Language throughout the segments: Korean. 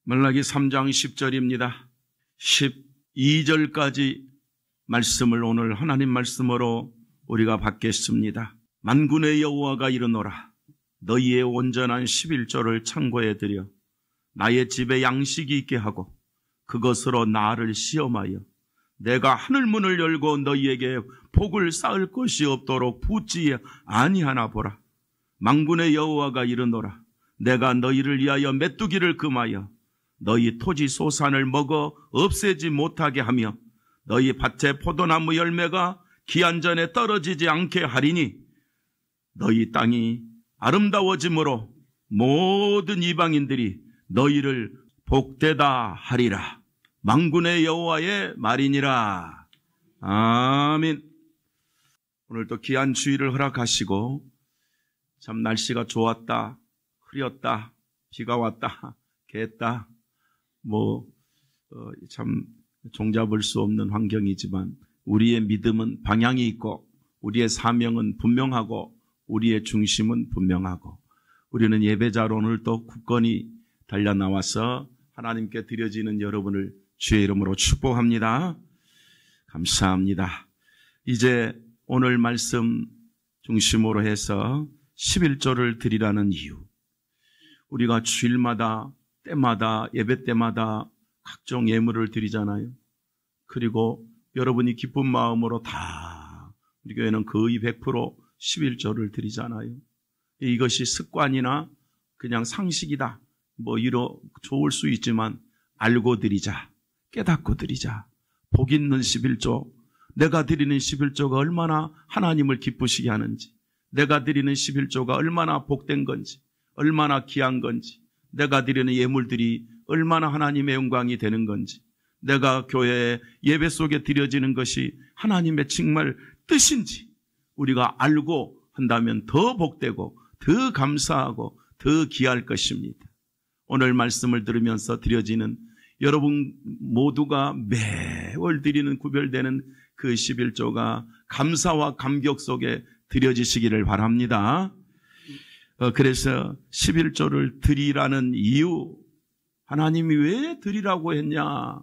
말라기 3장 10절입니다. 12절까지 말씀을 오늘 하나님 말씀으로 우리가 받겠습니다. 만군의 여호와가 이르노라. 너희의 온전한 11조를 창고에 들여 나의 집에 양식이 있게 하고 그것으로 나를 시험하여 내가 하늘문을 열고 너희에게 복을 쌓을 것이 없도록 붙지 아니하나 보라. 만군의 여호와가 이르노라. 내가 너희를 위하여 메뚜기를 금하여 너희 토지 소산을 먹어 없애지 못하게 하며 너희 밭의 포도나무 열매가 기한 전에 떨어지지 않게 하리니 너희 땅이 아름다워짐으로 모든 이방인들이 너희를 복되다 하리라. 만군의 여호와의 말이니라. 아멘. 오늘 또 귀한 주일을 허락하시고 참 날씨가 좋았다, 흐렸다, 비가 왔다, 개했다, 참 종잡을 수 없는 환경이지만 우리의 믿음은 방향이 있고 우리의 사명은 분명하고 우리의 중심은 분명하고 우리는 예배자로 오늘 또 굳건히 달려나와서 하나님께 드려지는 여러분을 주의 이름으로 축복합니다. 감사합니다. 이제 오늘 말씀 중심으로 해서 11조를 드리라는 이유. 우리가 주일마다 때마다 예배 때마다 각종 예물을 드리잖아요. 그리고 여러분이 기쁜 마음으로 다 우리 교회는 거의 100% 11조를 드리잖아요. 이것이 습관이나 그냥 상식이다. 좋을 수 있지만 알고 드리자. 깨닫고 드리자. 복 있는 11조. 내가 드리는 11조가 얼마나 하나님을 기쁘시게 하는지. 내가 드리는 11조가 얼마나 복된 건지. 얼마나 귀한 건지. 내가 드리는 예물들이 얼마나 하나님의 영광이 되는 건지. 내가 교회에 예배 속에 드려지는 것이 하나님의 정말 뜻인지 우리가 알고 한다면 더 복되고 더 감사하고 더 귀할 것입니다. 오늘 말씀을 들으면서 드려지는 여러분 모두가 매월 드리는 구별되는 그 11조가 감사와 감격 속에 드려지시기를 바랍니다. 그래서 11조를 드리라는 이유, 하나님이 왜 드리라고 했냐?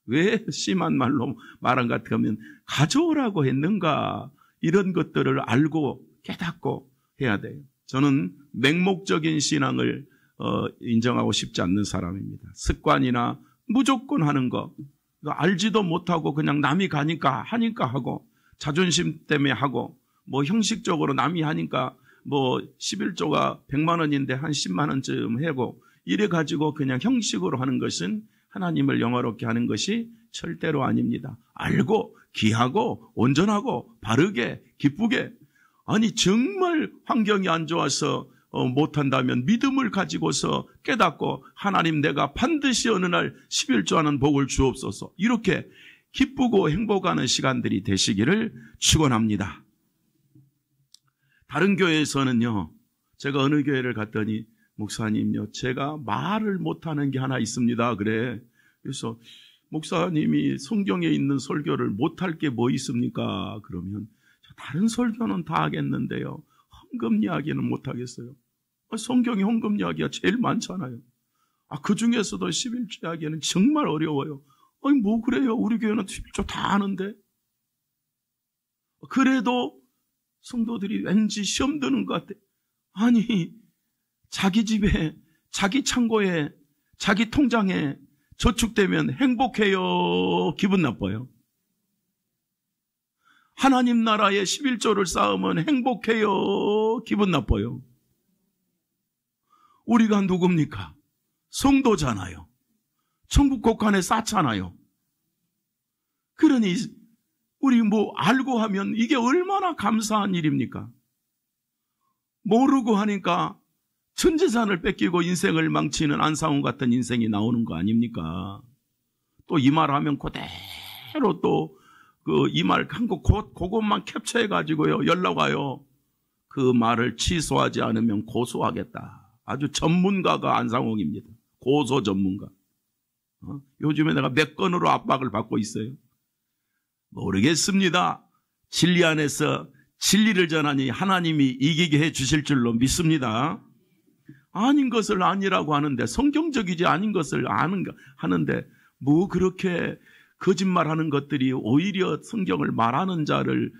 왜 심한 말로 말한 것 같으면 가져오라고 했는가? 이런 것들을 알고 깨닫고 해야 돼요. 저는 맹목적인 신앙을 인정하고 싶지 않는 사람입니다. 습관이나 무조건 하는 거, 알지도 못하고 그냥 남이 가니까 하니까 하고 자존심 때문에 하고 형식적으로 남이 하니까 11조가 100만 원인데 한 10만 원쯤 하고 이래가지고 그냥 형식으로 하는 것은 하나님을 영화롭게 하는 것이 절대로 아닙니다. 알고 귀하고 온전하고 바르게 기쁘게 아니 정말 환경이 안 좋아서 못한다면 믿음을 가지고서 깨닫고 하나님 내가 반드시 어느 날 11조하는 복을 주옵소서 이렇게 기쁘고 행복하는 시간들이 되시기를 축원합니다. 다른 교회에서는요. 제가 어느 교회를 갔더니 목사님요. 제가 말을 못하는 게 하나 있습니다. 그래. 그래서 목사님이 성경에 있는 설교를 못할 게 뭐 있습니까? 그러면 다른 설교는 다 하겠는데요. 헌금 이야기는 못하겠어요. 성경에 헌금 이야기가 제일 많잖아요. 그 중에서도 11조 이야기는 정말 어려워요. 그래요? 우리 교회는 11조 다 하는데. 그래도 성도들이 왠지 시험 드는 것 같아. 아니, 자기 집에, 자기 창고에, 자기 통장에 저축되면 행복해요? 기분 나빠요? 하나님 나라에 11조를 쌓으면 행복해요? 기분 나빠요? 우리가 누굽니까? 성도잖아요. 천국 곳간에 쌓잖아요. 그러니 우리 알고 하면 이게 얼마나 감사한 일입니까? 모르고 하니까 전 재산을 뺏기고 인생을 망치는 안상훈 같은 인생이 나오는 거 아닙니까? 또 이 말 하면 그대로 또 이 말 한 거 그것만 캡처해가지고요. 연락 와요. 그 말을 취소하지 않으면 고소하겠다. 아주 전문가가 안상홍입니다. 고소 전문가. 요즘에 내가 몇 건으로 압박을 받고 있어요. 모르겠습니다. 진리 안에서 진리를 전하니 하나님이 이기게 해 주실 줄로 믿습니다. 아닌 것을 아니라고 하는데, 성경적이지 아닌 것을 하는데, 뭐 그렇게 거짓말하는 것들이 오히려 성경을 말하는 자를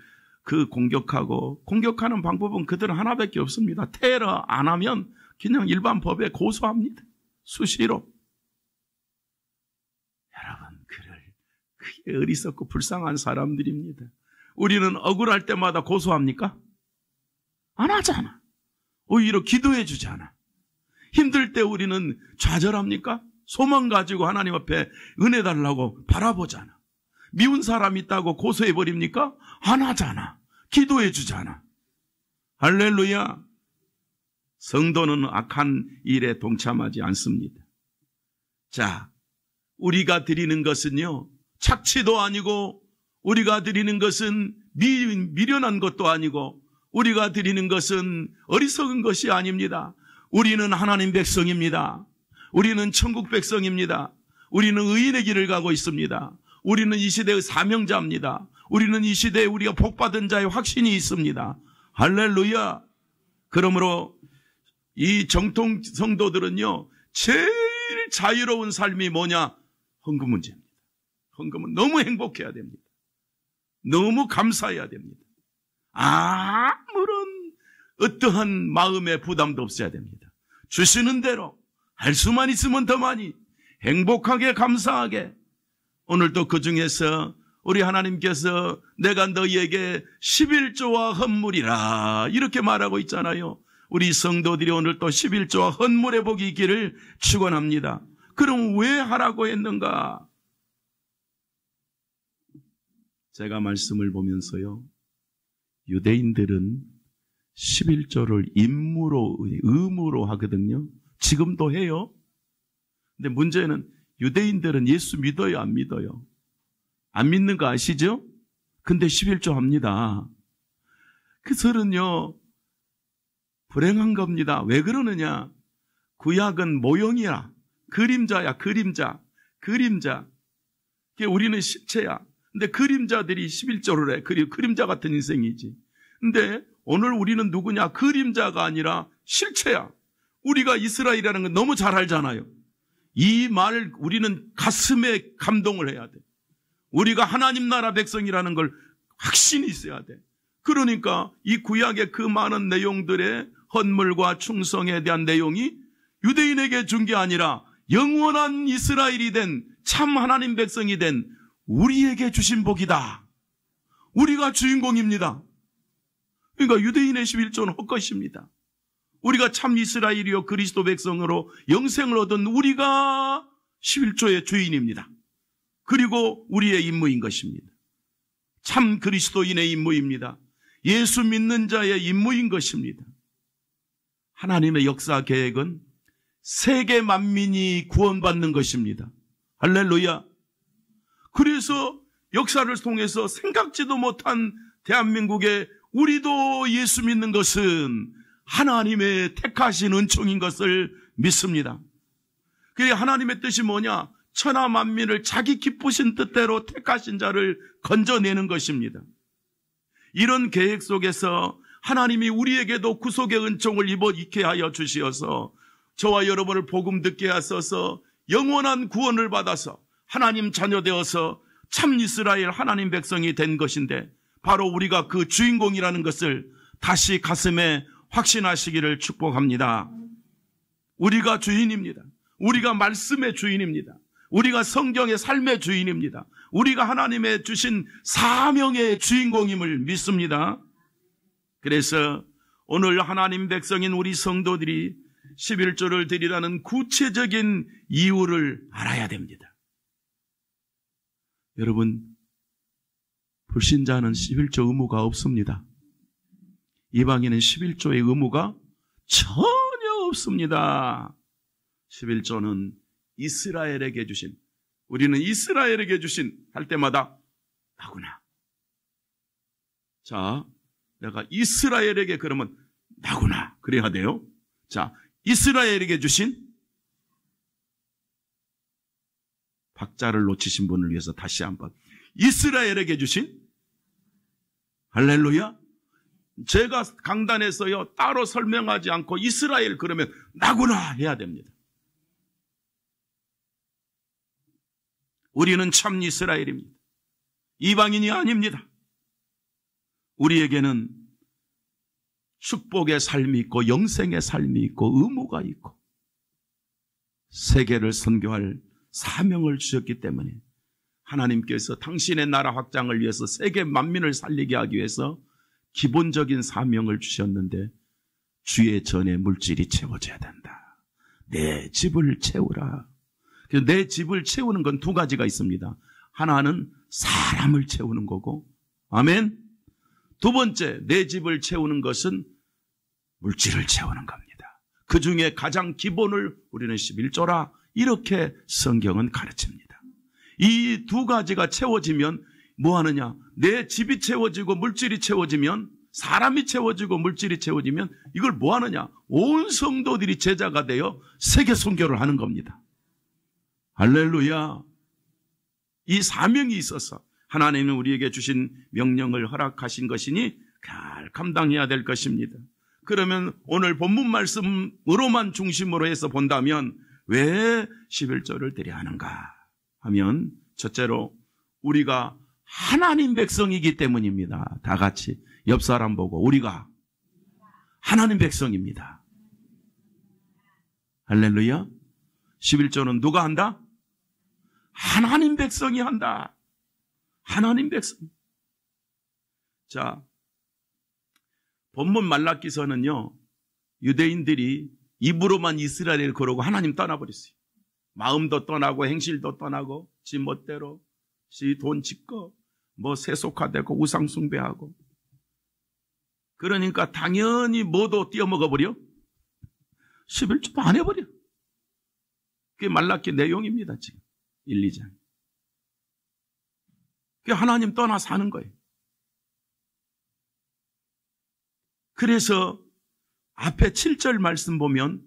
공격하는 방법은 그들은 하나밖에 없습니다. 테러 안 하면 그냥 일반 법에 고소합니다. 수시로. 여러분, 그게 어리석고 불쌍한 사람들입니다. 우리는 억울할 때마다 고소합니까? 안 하잖아. 오히려 기도해 주잖아. 힘들 때 우리는 좌절합니까? 소망 가지고 하나님 앞에 은혜 달라고 바라보잖아. 미운 사람 있다고 고소해 버립니까? 안 하잖아. 기도해 주잖아. 할렐루야. 성도는 악한 일에 동참하지 않습니다. 자, 우리가 드리는 것은요, 착취도 아니고, 우리가 드리는 것은 미련한 것도 아니고, 우리가 드리는 것은 어리석은 것이 아닙니다. 우리는 하나님 백성입니다. 우리는 천국 백성입니다. 우리는 의인의 길을 가고 있습니다. 우리는 이 시대의 사명자입니다. 우리는 이 시대에 우리가 복받은 자의 확신이 있습니다. 할렐루야. 그러므로 이 정통 성도들은요, 제일 자유로운 삶이 뭐냐? 헌금 문제입니다. 헌금은 너무 행복해야 됩니다. 너무 감사해야 됩니다. 아무런 어떠한 마음의 부담도 없어야 됩니다. 주시는 대로 할 수만 있으면 더 많이 행복하게 감사하게. 오늘도 그 중에서 우리 하나님께서 내가 너희에게 11조와 헌물이라 이렇게 말하고 있잖아요. 우리 성도들이 오늘 또 11조와 헌물의 복이 있기를 축원합니다. 그럼 왜 하라고 했는가? 제가 말씀을 보면서요, 유대인들은 11조를 의무로 하거든요. 지금도 해요. 근데 문제는 유대인들은 예수 믿어요, 안 믿어요? 안 믿는 거 아시죠? 근데 11조 합니다. 그들은요, 불행한 겁니다. 왜 그러느냐? 구약은 모형이야. 그림자야, 그림자. 우리는 실체야. 근데 그림자들이 11조를 해. 그림자 같은 인생이지. 근데 오늘 우리는 누구냐? 그림자가 아니라 실체야. 우리가 이스라엘이라는 건 너무 잘 알잖아요. 이 말 우리는 가슴에 감동을 해야 돼. 우리가 하나님 나라 백성이라는 걸 확신이 있어야 돼. 그러니까 이 구약의 그 많은 내용들의 헌물과 충성에 대한 내용이 유대인에게 준 게 아니라 영원한 이스라엘이 된 참 하나님 백성이 된 우리에게 주신 복이다. 우리가 주인공입니다. 그러니까 유대인의 11조는 헛것입니다. 우리가 참 이스라엘이요 그리스도 백성으로 영생을 얻은 우리가 11조의 주인입니다. 그리고 우리의 임무인 것입니다. 참 그리스도인의 임무입니다. 예수 믿는 자의 임무인 것입니다. 하나님의 역사 계획은 세계 만민이 구원받는 것입니다. 할렐루야. 그래서 역사를 통해서 생각지도 못한 대한민국에 우리도 예수 믿는 것은 하나님의 택하신 은총인 것을 믿습니다. 그게 하나님의 뜻이 뭐냐? 천하 만민을 자기 기쁘신 뜻대로 택하신 자를 건져내는 것입니다. 이런 계획 속에서 하나님이 우리에게도 구속의 은총을 있게 하여 주시어서 저와 여러분을 복음 듣게 하셔서 영원한 구원을 받아서 하나님 자녀 되어서 참 이스라엘 하나님 백성이 된 것인데 바로 우리가 그 주인공이라는 것을 다시 가슴에 확신하시기를 축복합니다. 우리가 주인입니다. 우리가 말씀의 주인입니다. 우리가 성경의 삶의 주인입니다. 우리가 하나님의 주신 사명의 주인공임을 믿습니다. 그래서 오늘 하나님 백성인 우리 성도들이 11조를 드리라는 구체적인 이유를 알아야 됩니다. 여러분, 불신자는 11조 의무가 없습니다. 이방인은 11조의 의무가 전혀 없습니다. 11조는 이스라엘에게 주신, 우리는 이스라엘에게 주신 할 때마다 나구나. 자, 내가 이스라엘에게 그러면 나구나 그래야 돼요. 자, 이스라엘에게 주신, 박자를 놓치신 분을 위해서 다시 한번, 이스라엘에게 주신, 할렐루야, 제가 강단에서요 따로 설명하지 않고 이스라엘 그러면 나구나 해야 됩니다. 우리는 참 이스라엘입니다. 이방인이 아닙니다. 우리에게는 축복의 삶이 있고 영생의 삶이 있고 의무가 있고 세계를 선교할 사명을 주셨기 때문에 하나님께서 당신의 나라 확장을 위해서 세계 만민을 살리게 하기 위해서 기본적인 사명을 주셨는데 주의 전에 물질이 채워져야 된다. 내 집을 채우라. 내 집을 채우는 건 두 가지가 있습니다. 하나는 사람을 채우는 거고, 아멘. 두 번째, 내 집을 채우는 것은 물질을 채우는 겁니다. 그 중에 가장 기본을 우리는 11조라 이렇게 성경은 가르칩니다. 이 두 가지가 채워지면 뭐 하느냐? 내 집이 채워지고 물질이 채워지면, 사람이 채워지고 물질이 채워지면 이걸 뭐 하느냐? 온 성도들이 제자가 되어 세계 선교를 하는 겁니다. 할렐루야. 이 사명이 있어서 하나님은 우리에게 주신 명령을 허락하신 것이니 잘 감당해야 될 것입니다. 그러면 오늘 본문 말씀으로만 중심으로 해서 본다면 왜 11조를 드려야 하는가 하면 첫째로 우리가 하나님 백성이기 때문입니다. 다 같이 옆 사람 보고 우리가 하나님 백성입니다. 할렐루야. 11조는 누가 한다? 하나님 백성이 한다. 하나님 백성. 자, 본문 말라기서는요, 유대인들이 입으로만 이스라엘을 그러고 하나님 떠나버렸어요. 마음도 떠나고 행실도 떠나고 지 멋대로 지 돈 짓고 뭐 세속화되고 우상 숭배하고, 그러니까 당연히 뭐도 띄어먹어버려. 11조도 안 해버려. 그게 말라기 내용입니다. 지금 1, 2장. 그게 하나님 떠나 사는 거예요. 그래서 앞에 7절 말씀 보면,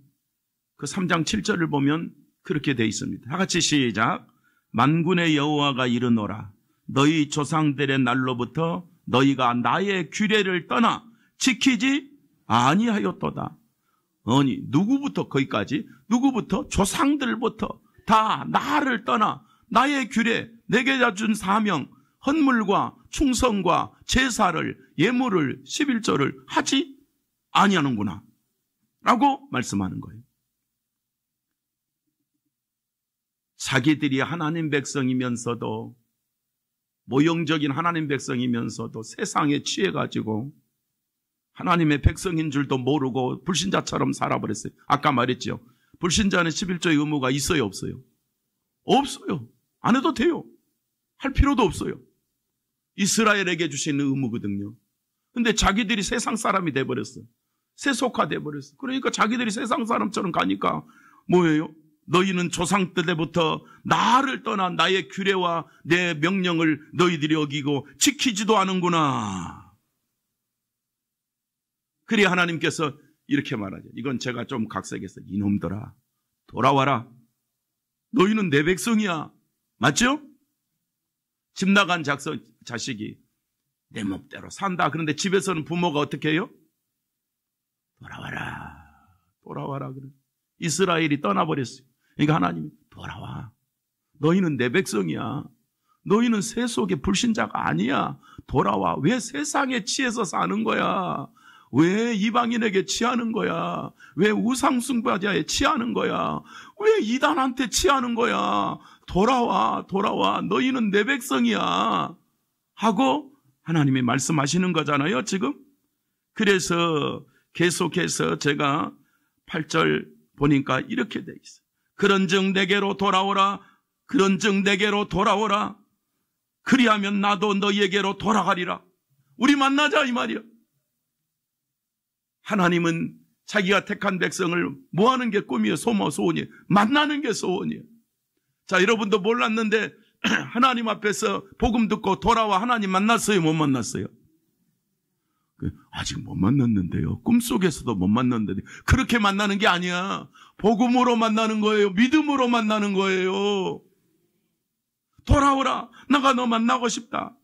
그 3장 7절을 보면 그렇게 되어 있습니다. 다 같이 시작. 만군의 여호와가 이르노라. 너희 조상들의 날로부터 너희가 나의 규례를 떠나 지키지 아니하였도다. 아니, 누구부터 거기까지? 누구부터? 조상들부터 다 나를 떠나 나의 규례, 내게 준 사명, 헌물과 충성과 제사를, 예물을, 11조를 하지 아니하는구나 라고 말씀하는 거예요. 자기들이 하나님 백성이면서도, 모형적인 하나님 백성이면서도 세상에 취해가지고 하나님의 백성인 줄도 모르고 불신자처럼 살아버렸어요. 아까 말했죠. 불신자는 11조의 의무가 있어요, 없어요? 없어요. 안 해도 돼요. 할 필요도 없어요. 이스라엘에게 주신 의무거든요. 근데 자기들이 세상 사람이 돼버렸어. 세속화돼버렸어. 그러니까 자기들이 세상 사람처럼 가니까 뭐예요? 너희는 조상 때부터 나를 떠나 나의 규례와 내 명령을 너희들이 어기고 지키지도 않은구나. 그래야 하나님께서 이렇게 말하죠. 이건 제가 좀 각색해서, 이놈들아 돌아와라. 너희는 내 백성이야. 맞죠? 집 나간 자식이 내 맘대로 산다. 그런데 집에서는 부모가 어떻게 해요? 돌아와라. 돌아와라. 그래. 이스라엘이 떠나버렸어요. 그러니까 하나님이 돌아와. 너희는 내 백성이야. 너희는 세속의 불신자가 아니야. 돌아와. 왜 세상에 취해서 사는 거야? 왜 이방인에게 취하는 거야? 왜 우상숭배자에 취하는 거야? 왜 이단한테 취하는 거야? 돌아와, 돌아와. 너희는 내 백성이야. 하고 하나님이 말씀하시는 거잖아요, 지금. 그래서 계속해서 제가 8절 보니까 이렇게 돼 있어요. 그런즉 내게로 돌아오라. 그런즉 내게로 돌아오라. 그리하면 나도 너희에게로 돌아가리라. 우리 만나자 이 말이야. 하나님은 자기가 택한 백성을 모아는 게 꿈이에요. 소원이에요. 만나는 게 소원이에요. 자, 여러분도 몰랐는데 하나님 앞에서 복음 듣고 돌아와 하나님 만났어요? 못 만났어요? 아직 못 만났는데요. 꿈속에서도 못 만났는데. 그렇게 만나는 게 아니야. 복음으로 만나는 거예요. 믿음으로 만나는 거예요. 돌아오라. 내가 너 만나고 싶다.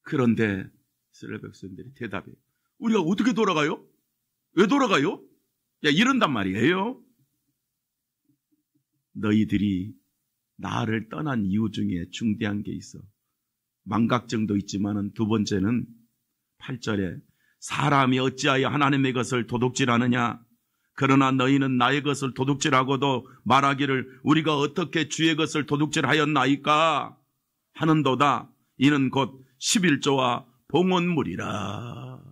그런데 이스라엘 백성들이 대답해요. 우리가 어떻게 돌아가요? 왜 돌아가요? 야, 이런단 말이에요. 너희들이 나를 떠난 이유 중에 중대한 게 있어. 망각증도 있지만은 두 번째는 8절에 사람이 어찌하여 하나님의 것을 도둑질하느냐? 그러나 너희는 나의 것을 도둑질하고도 말하기를 우리가 어떻게 주의 것을 도둑질하였나이까? 하는도다. 이는 곧 11조와 봉헌물이라.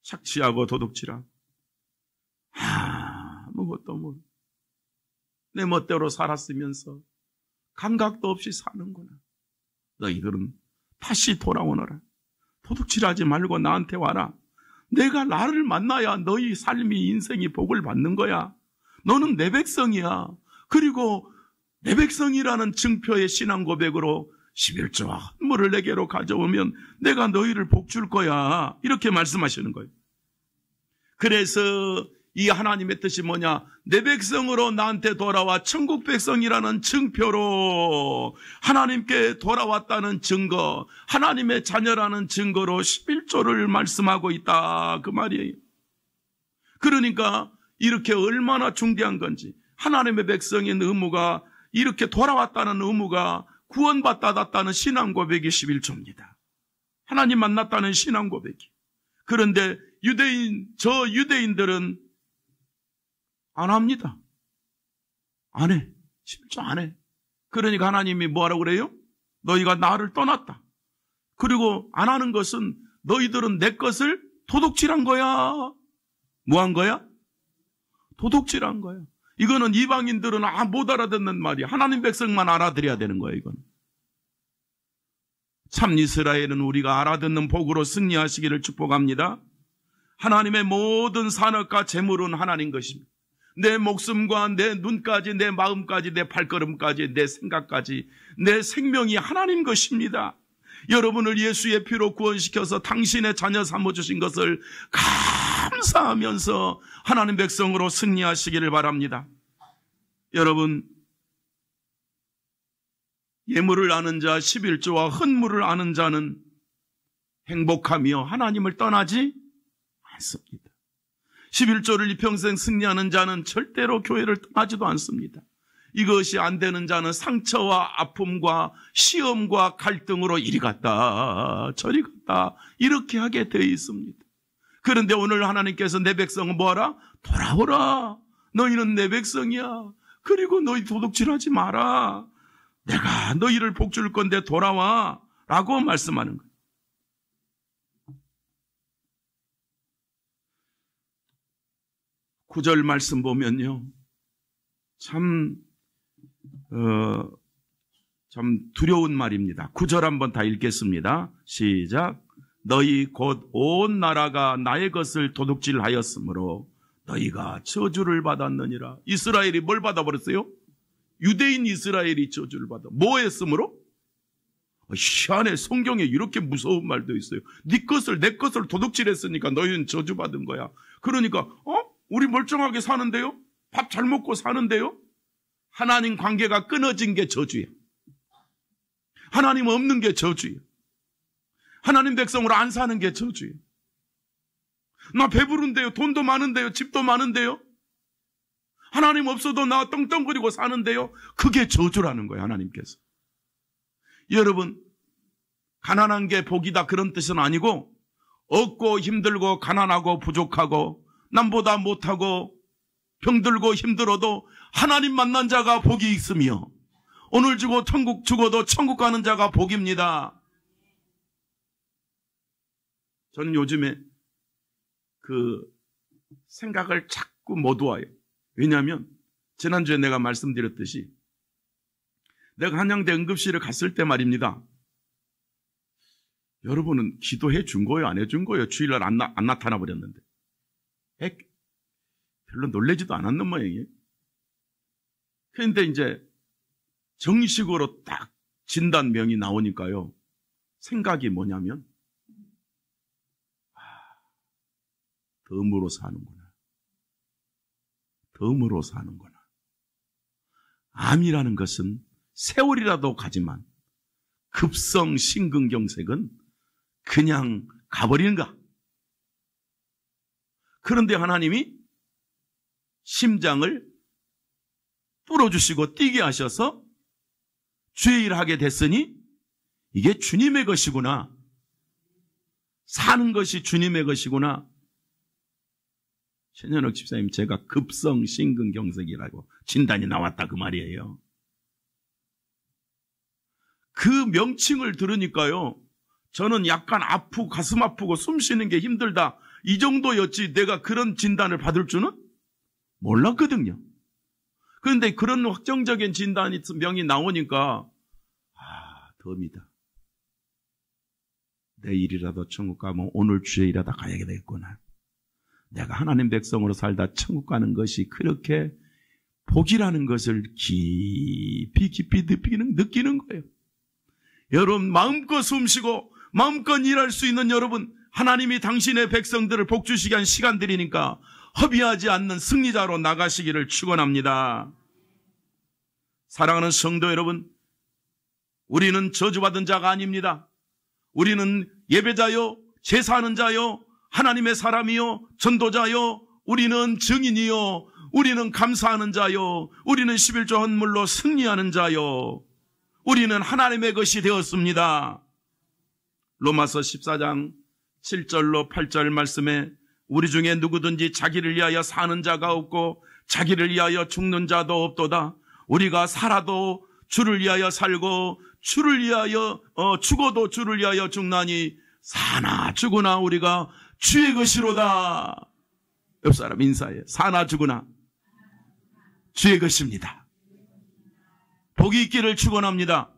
착취하고 도둑질하고 아무것도 뭐 내 멋대로 살았으면서 감각도 없이 사는구나. 너희들은 다시 돌아오너라. 도둑질하지 말고 나한테 와라. 내가 나를 만나야 너희 삶이 인생이 복을 받는 거야. 너는 내 백성이야. 그리고 내 백성이라는 증표의 신앙 고백으로 11조와 헌물을 내게로 가져오면 내가 너희를 복 줄 거야. 이렇게 말씀하시는 거예요. 그래서 이 하나님의 뜻이 뭐냐? 내 백성으로 나한테 돌아와 천국 백성이라는 증표로 하나님께 돌아왔다는 증거, 하나님의 자녀라는 증거로 11조를 말씀하고 있다. 그 말이에요. 그러니까 이렇게 얼마나 중대한 건지 하나님의 백성인 의무가 이렇게 돌아왔다는 의무가 구원받았다는 신앙 고백이 11조입니다. 하나님 만났다는 신앙 고백이. 그런데 유대인들은 안 합니다. 안 해. 11조 안 해. 그러니까 하나님이 뭐라고 그래요? 너희가 나를 떠났다. 그리고 안 하는 것은 너희들은 내 것을 도둑질한 거야. 뭐 한 거야? 도둑질한 거야. 이거는 이방인들은 못 알아듣는 말이야. 하나님 백성만 알아들어야 되는 거야, 이건. 참 이스라엘은 우리가 알아듣는 복으로 승리하시기를 축복합니다. 하나님의 모든 산업과 재물은 하나님 것입니다. 내 목숨과 내 눈까지, 내 마음까지, 내 발걸음까지, 내 생각까지, 내 생명이 하나님 것입니다. 여러분을 예수의 피로 구원시켜서 당신의 자녀 삼아주신 것을 감사하면서 하나님 백성으로 승리하시기를 바랍니다. 여러분, 예물을 아는 자, 11조와 헌물을 아는 자는 행복하며 하나님을 떠나지 않습니다. 11조를 이평생 승리하는 자는 절대로 교회를 떠나지도 않습니다. 이것이 안 되는 자는 상처와 아픔과 시험과 갈등으로 이리 갔다 저리 갔다 이렇게 하게 되어 있습니다. 그런데 오늘 하나님께서 내 백성은 뭐하라? 돌아오라. 너희는 내 백성이야. 그리고 너희 도둑질하지 마라. 내가 너희를 복 줄 건데 돌아와 라고 말씀하는 거예요. 9절 말씀 보면요. 참 두려운 말입니다. 9절 한번 다 읽겠습니다. 시작. 너희 곧 온 나라가 나의 것을 도둑질하였으므로 너희가 저주를 받았느니라. 이스라엘이 뭘 받아버렸어요? 유대인 이스라엘이 저주를 받아. 뭐 했으므로? 희한해. 성경에 이렇게 무서운 말도 있어요. 네 것을 내 것을 도둑질했으니까 너희는 저주받은 거야. 그러니까 우리 멀쩡하게 사는데요? 밥 잘 먹고 사는데요? 하나님 관계가 끊어진 게 저주예요. 하나님 없는 게 저주예요. 하나님 백성으로 안 사는 게 저주예요. 나 배부른데요? 돈도 많은데요? 집도 많은데요? 하나님 없어도 나 떵떵거리고 사는데요? 그게 저주라는 거예요, 하나님께서. 여러분, 가난한 게 복이다 그런 뜻은 아니고 없고 힘들고 가난하고 부족하고 남보다 못하고 병들고 힘들어도 하나님 만난 자가 복이 있으며 오늘 주고 천국 죽어도 천국 가는 자가 복입니다. 저는 요즘에 그 생각을 자꾸 못 와요. 왜냐하면 지난주에 내가 말씀드렸듯이 내가 한양대 응급실에 갔을 때 말입니다. 여러분은 기도해 준 거예요? 안 해 준 거예요? 주일날 안 나타나 버렸는데. 별로 놀라지도 않았는 모양이에요. 그런데 이제 정식으로 딱 진단명이 나오니까요. 생각이 뭐냐면 덤으로 사는구나. 덤으로 사는구나. 암이라는 것은 세월이라도 가지만 급성 심근경색은 그냥 가버리는가? 그런데 하나님이 심장을 뚫어주시고 뛰게 하셔서 주의 일을 하게 됐으니 이게 주님의 것이구나. 사는 것이 주님의 것이구나. 최년옥 집사님, 제가 급성 심근경색이라고 진단이 나왔다 그 말이에요. 그 명칭을 들으니까요, 저는 약간 아프고 가슴 아프고 숨 쉬는 게 힘들다, 이 정도였지 내가 그런 진단을 받을 줄은 몰랐거든요. 그런데 그런 확정적인 진단이 명이 나오니까 덤이다. 내일이라도 천국 가면 오늘 주일이라도 가야 되겠구나. 내가 하나님 백성으로 살다 천국 가는 것이 그렇게 복이라는 것을 깊이 느끼는 거예요. 여러분, 마음껏 숨쉬고 마음껏 일할 수 있는 여러분, 하나님이 당신의 백성들을 복주시게 한 시간들이니까 허비하지 않는 승리자로 나가시기를 축원합니다. 사랑하는 성도 여러분, 우리는 저주받은 자가 아닙니다. 우리는 예배자요, 제사하는 자요, 하나님의 사람이요, 전도자요, 우리는 증인이요, 우리는 감사하는 자요, 우리는 11조 헌물로 승리하는 자요, 우리는 하나님의 것이 되었습니다. 로마서 14장 7절로 8절 말씀에 우리 중에 누구든지 자기를 위하여 사는 자가 없고 자기를 위하여 죽는 자도 없도다. 우리가 살아도 주를 위하여 살고 주를 위하여 죽어도 주를 위하여 죽나니 사나 죽으나 우리가 주의 것이로다. 옆 사람 인사해. 사나 죽으나 주의 것입니다. 복이 있기를 축원합니다.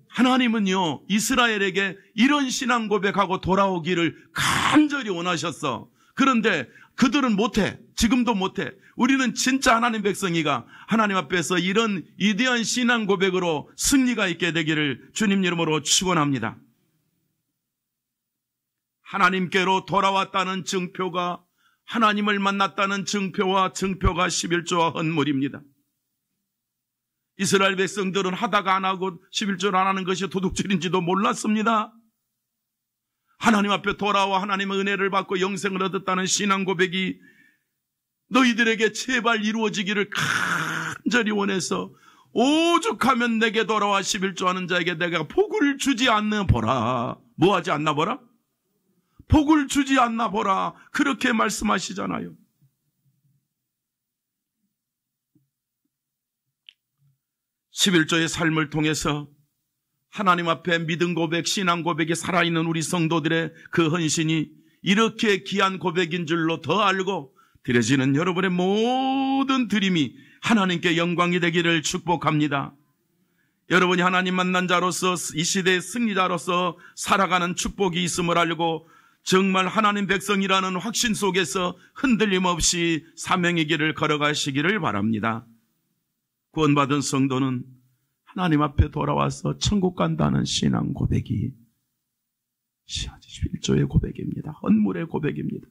하나님은요, 이스라엘에게 이런 신앙 고백하고 돌아오기를 간절히 원하셨어. 그런데 그들은 못해. 지금도 못해. 우리는 진짜 하나님 백성이가 하나님 앞에서 이런 위대한 신앙 고백으로 승리가 있게 되기를 주님 이름으로 축원합니다. 하나님께로 돌아왔다는 증표가, 하나님을 만났다는 증표가 11조와 헌물입니다. 이스라엘 백성들은 하다가 안 하고 11조를 안 하는 것이 도둑질인지도 몰랐습니다. 하나님 앞에 돌아와 하나님의 은혜를 받고 영생을 얻었다는 신앙 고백이 너희들에게 제발 이루어지기를 간절히 원해서 오죽하면 내게 돌아와 11조 하는 자에게 내가 복을 주지 않나 보라. 뭐 하지 않나 보라? 복을 주지 않나 보라. 그렇게 말씀하시잖아요. 11조의 삶을 통해서 하나님 앞에 믿음 고백, 신앙 고백이 살아있는 우리 성도들의 그 헌신이 이렇게 귀한 고백인 줄로 더 알고 드려지는 여러분의 모든 드림이 하나님께 영광이 되기를 축복합니다. 여러분이 하나님 만난 자로서 이 시대의 승리자로서 살아가는 축복이 있음을 알고 정말 하나님 백성이라는 확신 속에서 흔들림 없이 사명의 길을 걸어가시기를 바랍니다. 구원받은 성도는 하나님 앞에 돌아와서 천국 간다는 신앙 고백이 11조의 고백입니다. 헌물의 고백입니다.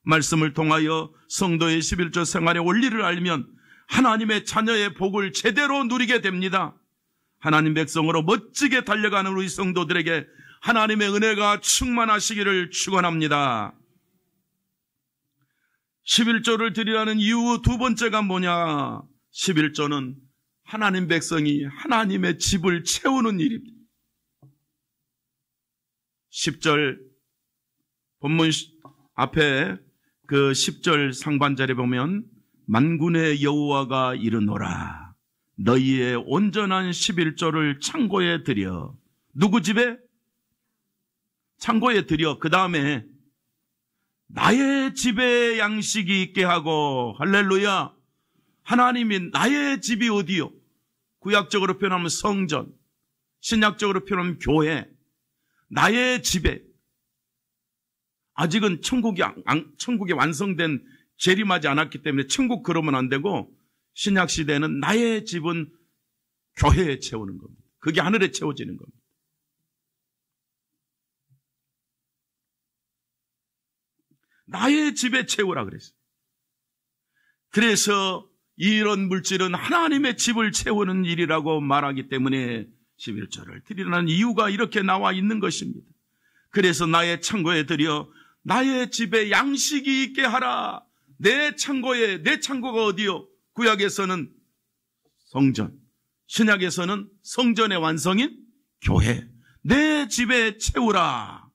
말씀을 통하여 성도의 11조 생활의 원리를 알면 하나님의 자녀의 복을 제대로 누리게 됩니다. 하나님 백성으로 멋지게 달려가는 우리 성도들에게 하나님의 은혜가 충만하시기를 축원합니다. 11조를 드리라는 이유 두 번째가 뭐냐? 11조는 하나님 백성이 하나님의 집을 채우는 일입니다. 10절 본문 앞에 그 10절 상반절에 보면 만군의 여호와가 이르노라 너희의 온전한 11조를 창고에 드려. 누구 집에? 창고에 드려. 그 다음에 나의 집에 양식이 있게 하고. 할렐루야. 하나님이 나의 집이 어디요? 구약적으로 표현하면 성전, 신약적으로 표현하면 교회. 나의 집에. 아직은 천국이 완성된 재림하지 않았기 때문에 천국 그러면 안 되고, 신약 시대는 나의 집은 교회에 채우는 겁니다. 그게 하늘에 채워지는 겁니다. 나의 집에 채우라 그랬어요. 그래서 이런 물질은 하나님의 집을 채우는 일이라고 말하기 때문에 11조를 드리라는 이유가 이렇게 나와 있는 것입니다. 그래서 나의 창고에 들여 나의 집에 양식이 있게 하라. 내 창고가 어디요? 구약에서는 성전, 신약에서는 성전의 완성인 교회. 내 집에 채우라.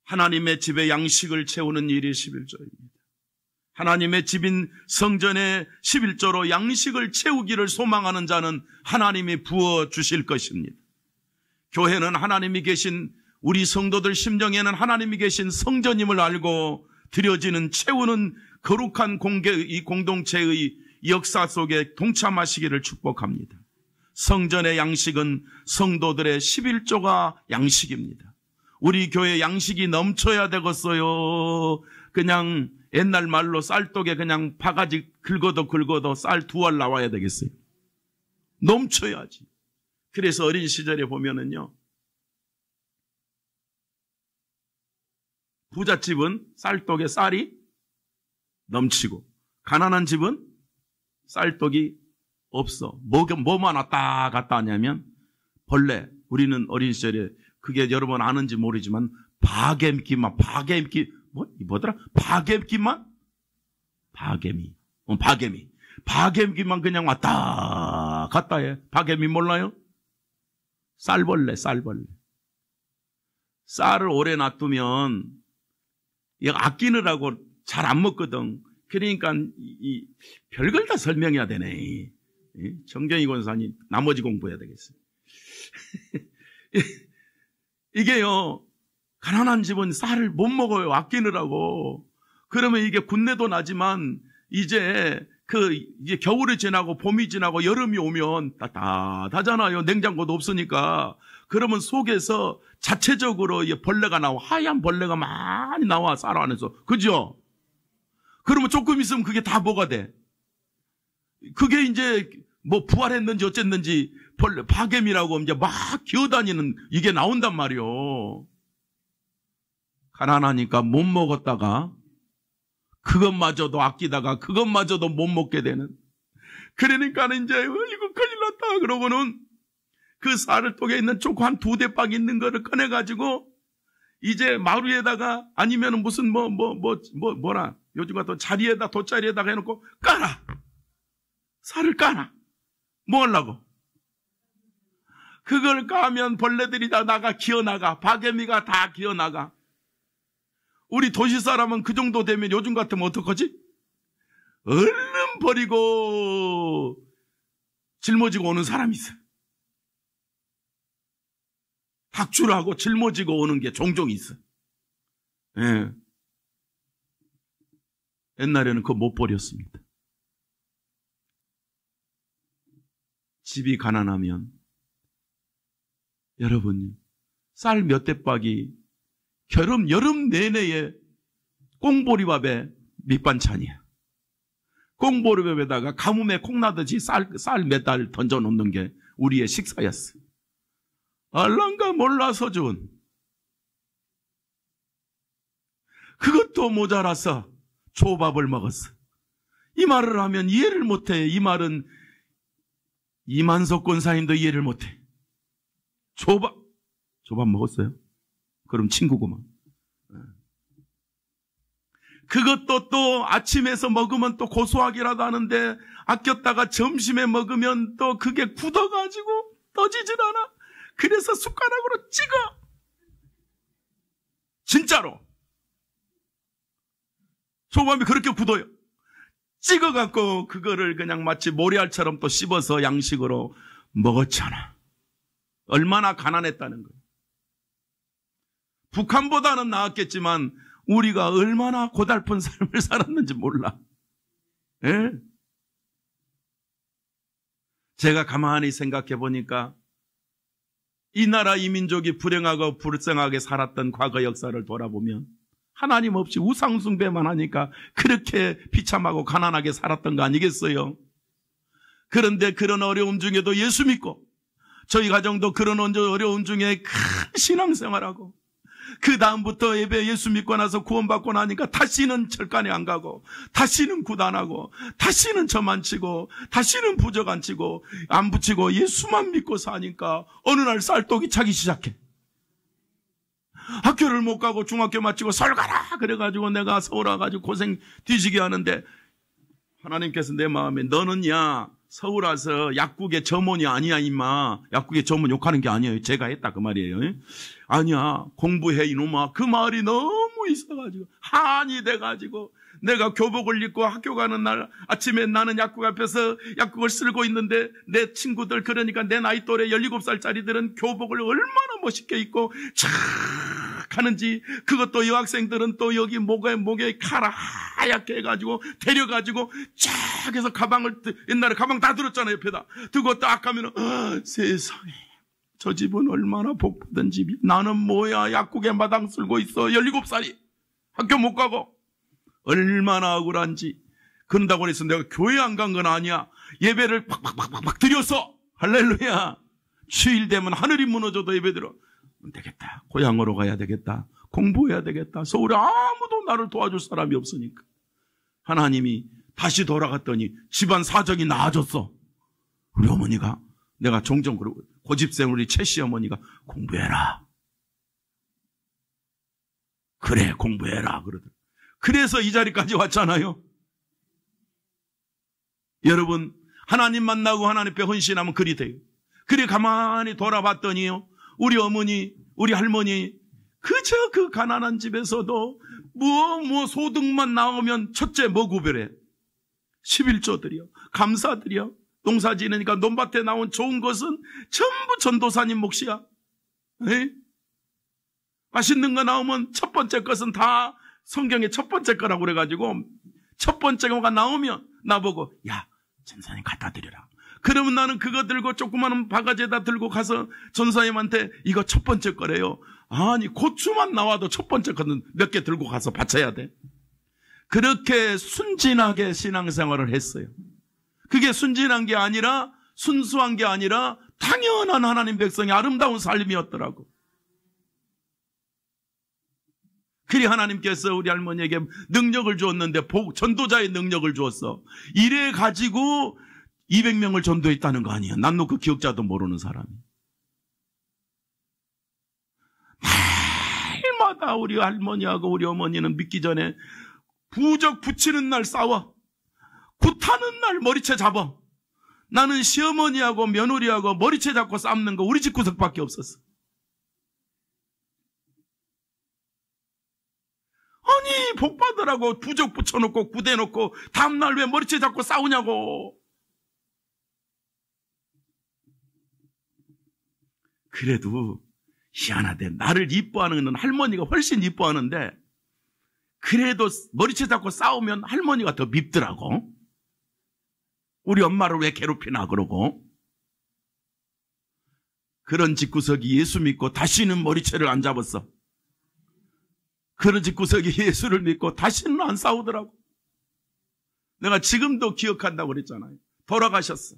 하나님의 집에 양식을 채우는 일이 11조입니다. 하나님의 집인 성전의 11조로 양식을 채우기를 소망하는 자는 하나님이 부어주실 것입니다. 교회는 하나님이 계신, 우리 성도들 심정에는 하나님이 계신 성전임을 알고 드려지는 채우는 거룩한 이 공동체의 역사 속에 동참하시기를 축복합니다. 성전의 양식은 성도들의 11조가 양식입니다. 우리 교회 양식이 넘쳐야 되겠어요. 그냥 옛날 말로 쌀독에 그냥 바가지 긁어도 쌀 2알 나와야 되겠어요. 넘쳐야지. 그래서 어린 시절에 보면은요, 부잣집은 쌀독에 쌀이 넘치고 가난한 집은 쌀독이 없어. 뭐만 왔다 갔다 하냐면 벌레. 우리는 어린 시절에 그게 여러분 아는지 모르지만 바개미만 그냥 왔다 갔다 해. 바개미 몰라요? 쌀벌레. 쌀을 오래 놔두면 얘가 아끼느라고 잘 안 먹거든. 그러니까 별걸 다 설명해야 되네. 정경희 권사님 나머지 공부해야 되겠어요. 이게요, 가난한 집은 쌀을 못 먹어요. 아끼느라고. 그러면 이게 군내도 나지만 이제 이제 겨울이 지나고 봄이 지나고 여름이 오면 따뜻하잖아요. 냉장고도 없으니까. 그러면 속에서 자체적으로 벌레가 나와. 하얀 벌레가 많이 나와, 쌀 안에서. 그죠? 그러면 조금 있으면 그게 다 뭐가 돼? 그게 이제 뭐 부활했는지 어쨌는지 바개미라고 이제 막 기어다니는 이게 나온단 말이요. 가난하니까 못 먹었다가 그것마저도 아끼다가 그것마저도 못 먹게 되는. 그러니까 이제 이거 큰일 났다 그러고는 그 쌀을 통에 있는 초코 한 2대박 있는 거를 꺼내가지고 이제 마루에다가 아니면 무슨 뭐라 요즘 같은 돗자리에다가 해놓고 까라. 쌀을 까나. 뭐 하려고? 그걸 까면 벌레들이 다 기어나가. 바개미가 다 기어나가. 우리 도시 사람은 그 정도 되면 요즘 같으면 어떡하지? 얼른 버리고 짊어지고 오는 사람이 있어. 닭줄하고 짊어지고 오는 게 종종 있어. 예. 옛날에는 그거 못 버렸습니다. 집이 가난하면 여러분 쌀 몇 대박이 여름 내내에 꽁보리밥에 밑반찬이야. 꽁보리밥에다가 가뭄에 콩나듯이 쌀 몇 달 던져놓는 게 우리의 식사였어. 알란가 몰라서 준 그것도 모자라서 조밥을 먹었어. 이 말을 하면 이해를 못해. 이 말은 이만석 권사님도 이해를 못해. 조밥 먹었어요? 그럼 친구구만. 그것도 또 아침에서 먹으면 또 고소하기라도 하는데 아꼈다가 점심에 먹으면 또 그게 굳어가지고 떠지질 않아. 그래서 숟가락으로 찍어. 진짜로. 조밥이 그렇게 굳어요. 찍어갖고 그거를 그냥 마치 모래알처럼 또 씹어서 양식으로 먹었잖아. 얼마나 가난했다는 거예요. 북한보다는 나았겠지만 우리가 얼마나 고달픈 삶을 살았는지 몰라. 예? 제가 가만히 생각해 보니까 이 나라 이 민족이 불행하고 불쌍하게 살았던 과거 역사를 돌아보면 하나님 없이 우상 숭배만 하니까 그렇게 비참하고 가난하게 살았던 거 아니겠어요? 그런데 그런 어려움 중에도 예수 믿고 저희 가정도 그런 어려움 중에 큰 신앙생활하고 그 다음부터 예수 믿고 나서 구원받고 나니까 다시는 철간에 안 가고, 다시는 굿 안 하고, 다시는 점 안 치고, 다시는 부적 안 치고, 안 붙이고 예수만 믿고 사니까 어느 날 쌀떡이 차기 시작해. 학교를 못 가고 중학교 마치고 서울 가라 그래가지고 내가 서울 와가지고 고생 뒤지게 하는데, 하나님께서 내 마음에 너는 서울 와서 약국의 점원이 아니야 임마. 약국의 점원 욕하는 게 아니에요. 제가 했다 그 말이에요. 아니야, 공부해 이놈아. 그 말이 너무 있어가지고 한이 돼가지고 내가 교복을 입고 학교 가는 날 아침에 나는 약국 앞에서 약국을 쓸고 있는데 내 친구들, 그러니까 내 나이 또래 17살짜리들은 교복을 얼마나 멋있게 입고 촥 하는지, 그것도 여학생들은 또 여기 목에 칼 하얗게 해가지고 데려가지고 쫙 해서 가방을, 옛날에 가방 다 들었잖아요. 옆에다 들고 딱 가면은 세상에 저 집은 얼마나 복받은 집이, 나는 뭐야 약국에 마당 쓸고 있어. 17살이 학교 못 가고 얼마나 억울한지. 그런다고 해서 내가 교회 안 간 건 아니야. 예배를 팍팍팍팍 드려서 할렐루야. 주일 되면 하늘이 무너져도 예배 드려. 안 되겠다. 고향으로 가야 되겠다. 공부해야 되겠다. 서울에 아무도 나를 도와줄 사람이 없으니까 하나님이 다시 돌아갔더니 집안 사정이 나아졌어. 우리 어머니가, 내가 종종 그러고, 고집센 우리 최씨 어머니가 공부해라. 그래 공부해라 그러더라고요. 그래서 이 자리까지 왔잖아요. 여러분, 하나님 만나고 하나님 앞에 헌신하면 그리 돼요. 그래 가만히 돌아봤더니요, 우리 어머니, 우리 할머니, 그저 그 가난한 집에서도 소득만 나오면 첫째 뭐 구별해? 11조들이요. 감사드려. 농사 지으니까 논밭에 나온 좋은 것은 전부 전도사님 몫이야. 에? 맛있는 거 나오면 첫 번째 것은 다 성경의 첫 번째 거라고 그래가지고 첫 번째 거가 나오면 나보고 야, 전사님 갖다 드려라. 그러면 나는 그거 들고 조그마한 바가지에다 들고 가서 전사님한테 이거 첫 번째 거래요. 아니, 고추만 나와도 첫 번째 거는 몇 개 들고 가서 바쳐야 돼. 그렇게 순진하게 신앙생활을 했어요. 그게 순진한 게 아니라, 순수한 게 아니라 당연한 하나님 백성의 아름다운 삶이었더라고. 그리 하나님께서 우리 할머니에게 능력을 주었는데, 전도자의 능력을 주었어. 이래 가지고 200명을 전도했다는 거 아니에요. 난 그 기억자도 모르는 사람이. 날마다 우리 할머니하고 우리 어머니는 믿기 전에 부적 붙이는 날 싸워. 굿하는 날 머리채 잡아. 나는 시어머니하고 며느리하고 머리채 잡고 싸우는 거 우리 집 구석밖에 없었어. 아니, 복 받으라고 부적 붙여놓고 구대놓고 다음날 왜 머리채 잡고 싸우냐고. 그래도 희한하대. 나를 이뻐하는 할머니가 훨씬 이뻐하는데, 그래도 머리채 잡고 싸우면 할머니가 더 밉더라고. 우리 엄마를 왜 괴롭히나 그러고. 그런 집구석이 예수 믿고 다시는 머리채를 안 잡았어. 그런 집구석이 예수를 믿고 다시는 안 싸우더라고. 내가 지금도 기억한다고 그랬잖아요. 돌아가셨어.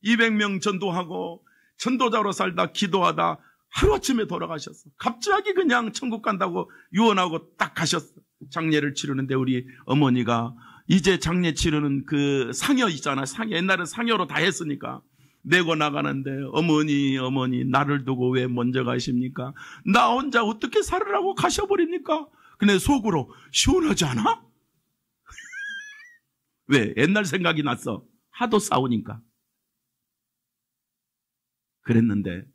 200명 전도하고 전도자로 살다 기도하다 하루아침에 돌아가셨어. 갑자기 그냥 천국 간다고 유언하고 딱 가셨어. 장례를 치르는데 우리 어머니가 이제 장례 치르는 그 상여 있잖아. 상여, 옛날에 상여로 다 했으니까 내고 나가는데 어머니 나를 두고 왜 먼저 가십니까? 나 혼자 어떻게 살으라고 가셔버립니까? 근데 속으로 시원하지 않아? 왜? 옛날 생각이 났어. 하도 싸우니까. 그랬는데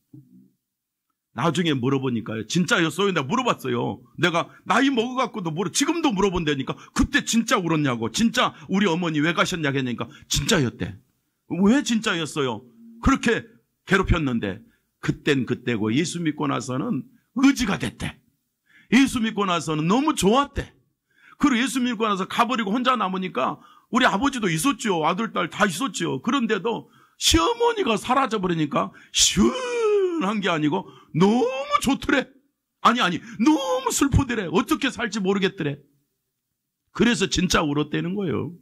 나중에 물어보니까요. 진짜였어요? 내가 물어봤어요. 내가 나이 먹어갖고도 지금도 물어본다니까. 그때 진짜 울었냐고. 진짜 우리 어머니 왜 가셨냐고 했으니까 진짜였대. 왜 진짜였어요? 그렇게 괴롭혔는데 그땐 그때고 예수 믿고 나서는 의지가 됐대. 예수 믿고 나서는 너무 좋았대. 그리고 예수 믿고 나서 가버리고 혼자 남으니까 우리 아버지도 있었죠. 아들, 딸 다 있었죠. 그런데도 시어머니가 사라져버리니까 시원한 게 아니고 너무 좋더래. 아니 너무 슬프더래. 어떻게 살지 모르겠더래. 그래서 진짜 울었다는 거예요.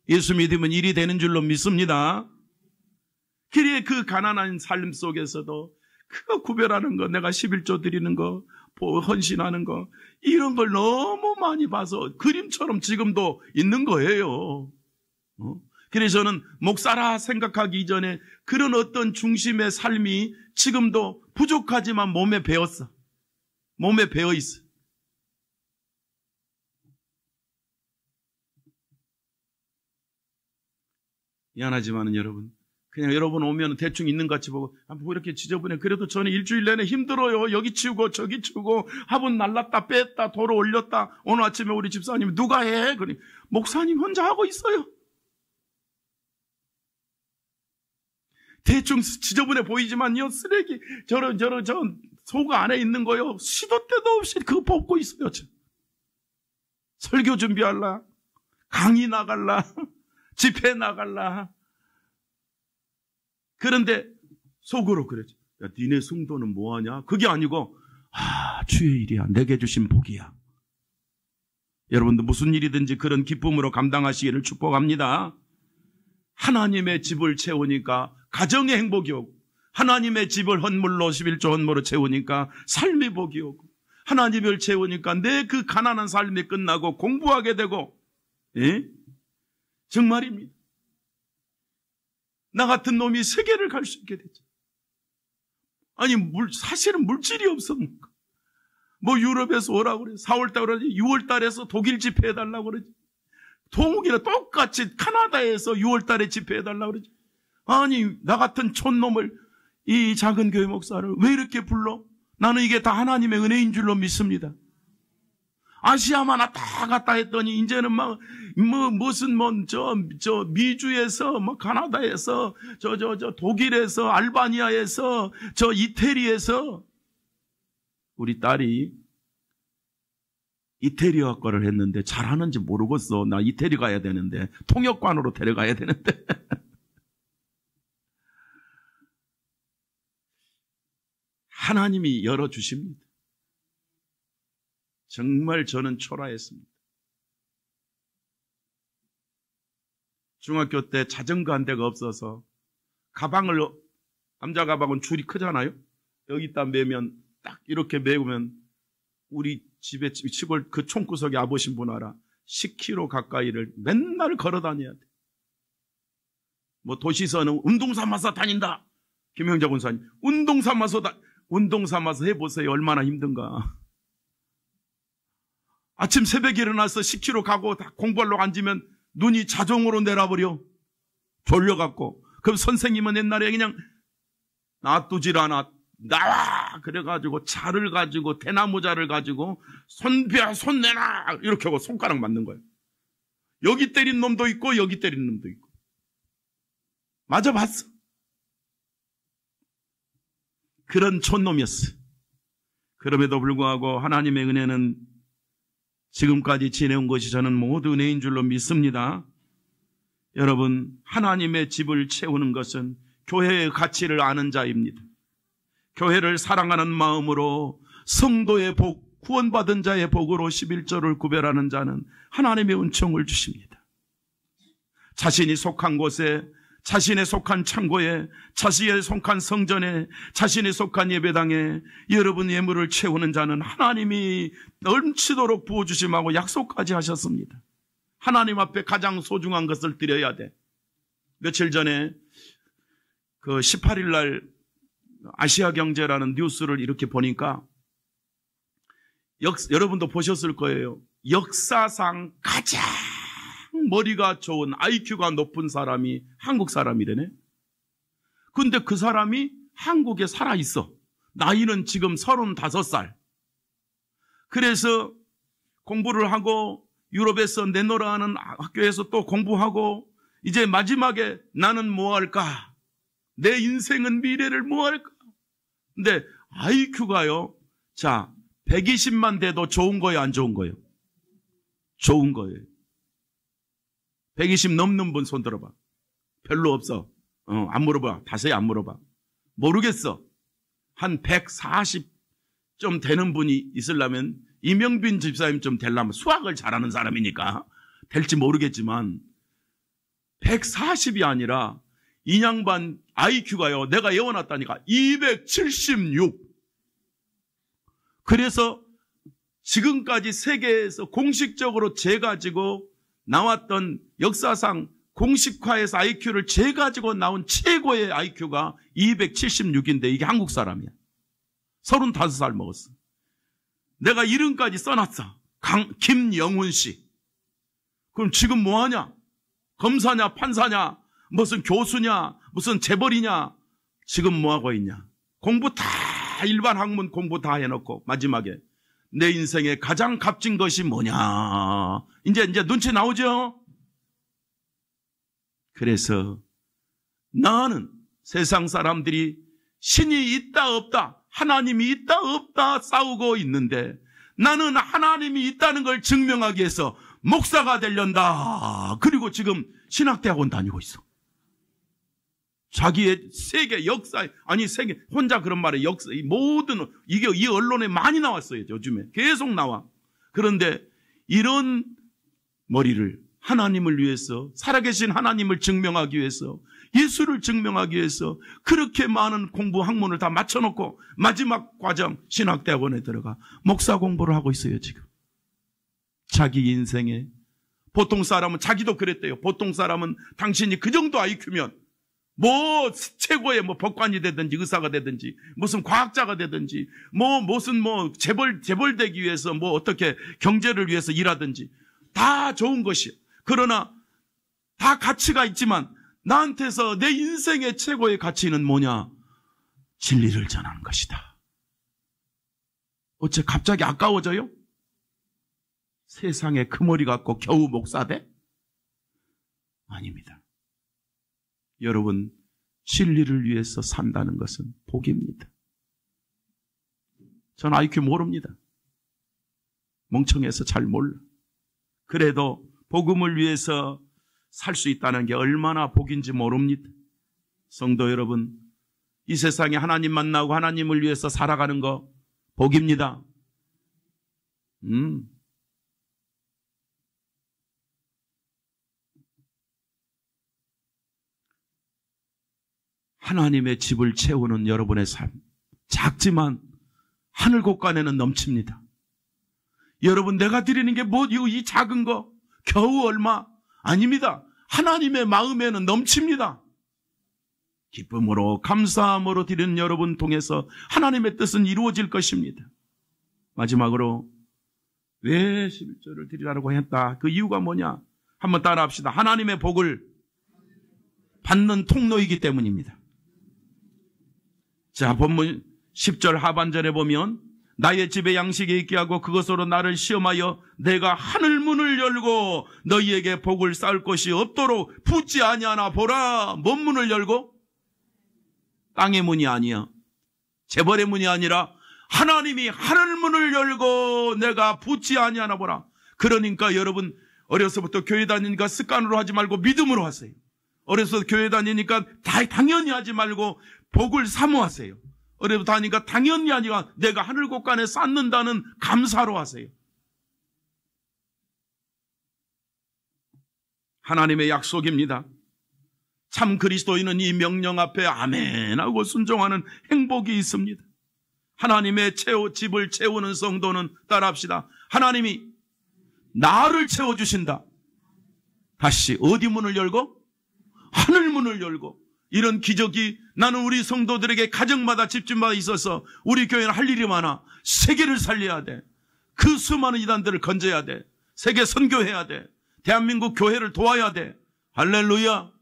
예수 믿으면 일이 되는 줄로 믿습니다. 그래 그 가난한 삶 속에서도 그거 구별하는 거, 내가 11조 드리는 거, 헌신하는 거, 이런 걸 너무 많이 봐서 그림처럼 지금도 있는 거예요. 그래서 저는 목사라 생각하기 이전에 그런 어떤 중심의 삶이 지금도 부족하지만 몸에 배었어. 몸에 배어 있어. 미안하지만은 여러분, 그냥 여러분 오면 대충 있는 것 같이 보고, 뭐 이렇게 지저분해. 그래도 저는 일주일 내내 힘들어요. 여기 치우고 저기 치우고, 화분 날랐다 뺐다 도로 올렸다. 오늘 아침에 우리 집사님 누가 해? 그러니 목사님 혼자 하고 있어요. 대충 지저분해 보이지만요, 쓰레기 저 속 안에 있는 거요, 시도 때도 없이 그거 뽑고 있어요. 설교 준비할라, 강의 나갈라, 집회 나갈라. 그런데 속으로 그러죠. 야, 니네 성도는 뭐하냐? 그게 아니고, 주의 일이야. 내게 주신 복이야. 여러분도 무슨 일이든지 그런 기쁨으로 감당하시기를 축복합니다. 하나님의 집을 채우니까 가정의 행복이 오고, 하나님의 집을 헌물로 11조 헌물로 채우니까 삶의 복이 오고, 하나님을 채우니까 내 그 가난한 삶이 끝나고 공부하게 되고, 예? 정말입니다. 나 같은 놈이 세계를 갈 수 있게 되죠. 아니, 사실은 물질이 없습니까? 뭐 유럽에서 오라고 그래. 4월달 그러지. 6월달에서 독일 집회해달라고 그러지. 동욱이나 똑같이 카나다에서 6월달에 집회해달라고 그러지. 아니, 나 같은 촌놈을, 이 작은 교회 목사를 왜 이렇게 불러? 나는 이게 다 하나님의 은혜인 줄로 믿습니다. 아시아만 왔다 갔다 했더니 이제는 미주에서, 카나다에서, 독일에서, 알바니아에서, 이태리에서, 우리 딸이 이태리어과를 했는데 잘하는지 모르겠어. 나 이태리 가야 되는데, 통역관으로 데려가야 되는데. 하나님이 열어주십니다. 정말 저는 초라했습니다. 중학교 때 자전거 한 대가 없어서 가방을, 남자 가방은 줄이 크잖아요. 여기다 매면 딱 이렇게 매우면 우리 집에 시골 그 총구석에 아보신 분 알아. 10km 가까이를 맨날 걸어 다녀야 돼. 뭐 도시서는 운동 삼아서 다닌다. 김영자 군사님, 운동 삼아서 해보세요. 얼마나 힘든가. 아침 새벽에 일어나서 10km 가고 공부하려고 앉으면 눈이 자동으로 내려버려. 졸려갖고. 그럼 선생님은 옛날에 그냥 놔두질 않아. 나와! 그래가지고 차를 가지고, 대나무자를 가지고, 손 내놔! 이렇게 하고 손가락 맞는 거예요. 여기 때린 놈도 있고, 여기 때린 놈도 있고. 맞아봤어. 그런 촌놈이었어. 그럼에도 불구하고 하나님의 은혜는 지금까지 지내온 것이 저는 모두 은혜인 줄로 믿습니다. 여러분, 하나님의 집을 채우는 것은 교회의 가치를 아는 자입니다. 교회를 사랑하는 마음으로 성도의 복, 구원받은 자의 복으로 11조를 구별하는 자는 하나님의 은총을 주십니다. 자신이 속한 곳에, 자신의 속한 창고에, 자신의 속한 성전에, 자신의 속한 예배당에 여러분 예물을 채우는 자는 하나님이 넘치도록 부어주심하고 약속까지 하셨습니다. 하나님 앞에 가장 소중한 것을 드려야 돼. 며칠 전에 그 18일 날 아시아경제라는 뉴스를 이렇게 보니까 여러분도 보셨을 거예요. 역사상 가장 머리가 좋은, IQ가 높은 사람이 한국 사람이래네. 근데 그 사람이 한국에 살아있어. 나이는 지금 35살. 그래서 공부를 하고 유럽에서 내노라 하는 학교에서 또 공부하고 이제 마지막에 나는 뭐 할까? 내 인생은 미래를 뭐 할까? 근데 IQ가요. 자, 120만 돼도 좋은 거예요, 안 좋은 거예요? 좋은 거예요. 120 넘는 분 손 들어봐. 별로 없어. 안 물어봐. 자세히 안 물어봐. 모르겠어. 한 140 좀 되는 분이 있으려면 이명빈 집사님 좀 되려면 수학을 잘하는 사람이니까 될지 모르겠지만 140이 아니라 이 양반 IQ가요. 내가 외워놨다니까 276. 그래서 지금까지 세계에서 공식적으로 재가지고 나왔던 역사상 공식화해서 IQ를 재가지고 나온 최고의 IQ가 276인데 이게 한국 사람이야. 35살 먹었어. 내가 이름까지 써놨어. 김영훈 씨. 그럼 지금 뭐하냐? 검사냐, 판사냐, 무슨 교수냐, 무슨 재벌이냐? 지금 뭐하고 있냐? 공부 다, 일반 학문 공부 다 해놓고 마지막에 내 인생에 가장 값진 것이 뭐냐? 이제 눈치 나오죠? 그래서 나는 세상 사람들이 신이 있다 없다, 하나님이 있다 없다 싸우고 있는데 나는 하나님이 있다는 걸 증명하기 위해서 목사가 되련다. 그리고 지금 신학대학원 다니고 있어. 자기의 세계 역사, 아니 세계, 혼자 그런 말에 역사, 모든, 이게 이 언론에 많이 나왔어요. 요즘에 계속 나와. 그런데 이런 머리를 하나님을 위해서, 살아계신 하나님을 증명하기 위해서, 예수를 증명하기 위해서 그렇게 많은 공부 학문을 다 맞춰놓고 마지막 과정 신학대학원에 들어가 목사 공부를 하고 있어요. 지금 자기 인생에. 보통 사람은, 자기도 그랬대요. 보통 사람은 당신이 그 정도 IQ면 뭐 최고의 뭐 법관이 되든지 의사가 되든지 무슨 과학자가 되든지 무슨 재벌 되기 위해서 뭐 어떻게 경제를 위해서 일하든지 다 좋은 것이에요. 그러나 다 가치가 있지만 나한테서 내 인생의 최고의 가치는 뭐냐? 진리를 전하는 것이다. 어째 갑자기 아까워져요? 세상에 그 머리 갖고 겨우 목사 돼? 아닙니다. 여러분, 진리를 위해서 산다는 것은 복입니다. 전 IQ 모릅니다. 멍청해서 잘 몰라. 그래도 복음을 위해서 살 수 있다는 게 얼마나 복인지 모릅니다. 성도 여러분, 이 세상에 하나님 만나고 하나님을 위해서 살아가는 거 복입니다. 하나님의 집을 채우는 여러분의 삶, 작지만 하늘 곳간에는 넘칩니다. 여러분, 내가 드리는 게 이 작은 거 겨우 얼마? 아닙니다. 하나님의 마음에는 넘칩니다. 기쁨으로 감사함으로 드리는 여러분 통해서 하나님의 뜻은 이루어질 것입니다. 마지막으로 왜 11조를 드리라고 했다? 그 이유가 뭐냐? 한번 따라합시다. 하나님의 복을 받는 통로이기 때문입니다. 자, 본문 10절 하반절에 보면 나의 집에 양식이 있게 하고 그것으로 나를 시험하여 내가 하늘문을 열고 너희에게 복을 쌓을 것이 없도록 붙지 아니하나 보라. 뭔 문을 열고? 땅의 문이 아니야. 재벌의 문이 아니라 하나님이 하늘문을 열고 내가 붙지 아니하나 보라. 그러니까 여러분, 어려서부터 교회 다니니까 습관으로 하지 말고 믿음으로 하세요. 어려서 교회 다니니까 당연히 하지 말고 복을 사모하세요. 어려서 다니니까 당연히 아니라 내가 하늘 곳간에 쌓는다는 감사로 하세요. 하나님의 약속입니다. 참 그리스도인은 이 명령 앞에 아멘하고 순종하는 행복이 있습니다. 하나님의 집을 채우는 성도는 따라합시다. 하나님이 나를 채워주신다. 다시 어디 문을 열고? 하늘 문을 열고. 이런 기적이 나는 우리 성도들에게 가정마다 집집마다 있어서 우리 교회는 할 일이 많아. 세계를 살려야 돼. 그 수많은 이단들을 건져야 돼. 세계 선교해야 돼. 대한민국 교회를 도와야 돼. 할렐루야.